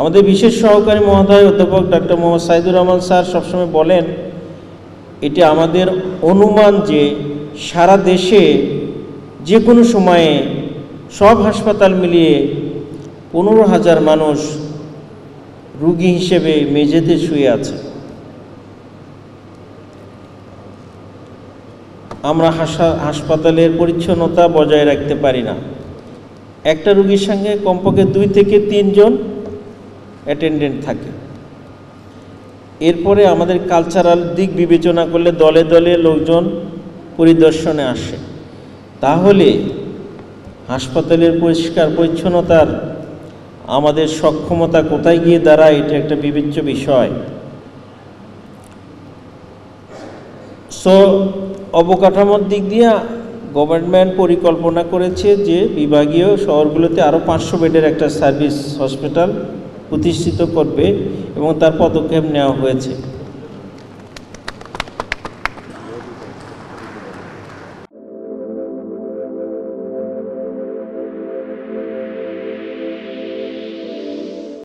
আমাদের বিশেষ সহকারী মহোদয় অধ্যাপক ডক্টর মোহাম্মদ সাইদুর রহমান স্যার সবসময় বলেন, এটি আমাদের অনুমান যে সারা দেশে যে কোনো সময়ে সব হাসপাতাল মিলিয়ে 15,000 মানুষ রোগী হিসেবে মেঝেতে শুয়ে আছে। আমরা হাসপাতালের পরিচ্ছন্নতা বজায় রাখতে পারি না। একটা রোগীর সঙ্গে কমপক্ষে 2 থেকে 3 জন অ্যাটেন্ডেন্ট থাকে। এরপরে আমাদের কালচারাল দিক বিবেচনা করলে দলে দলে লোকজন পরিদর্শনে আসে। তাহলে হাসপাতালের পরিষ্কার পরিচ্ছন্নতার আমাদের সক্ষমতা কোথায় গিয়ে দাঁড়ায়, এটা একটা বিবেচ্য বিষয়। অবকাঠামোর দিক দিয়ে গভর্নমেন্ট পরিকল্পনা করেছে যে বিভাগীয় শহরগুলোতে আরও 500 বেডের একটা সার্ভিস হসপিটাল প্রতিষ্ঠিত করবে এবং তার পদক্ষেপ নেওয়া হয়েছে।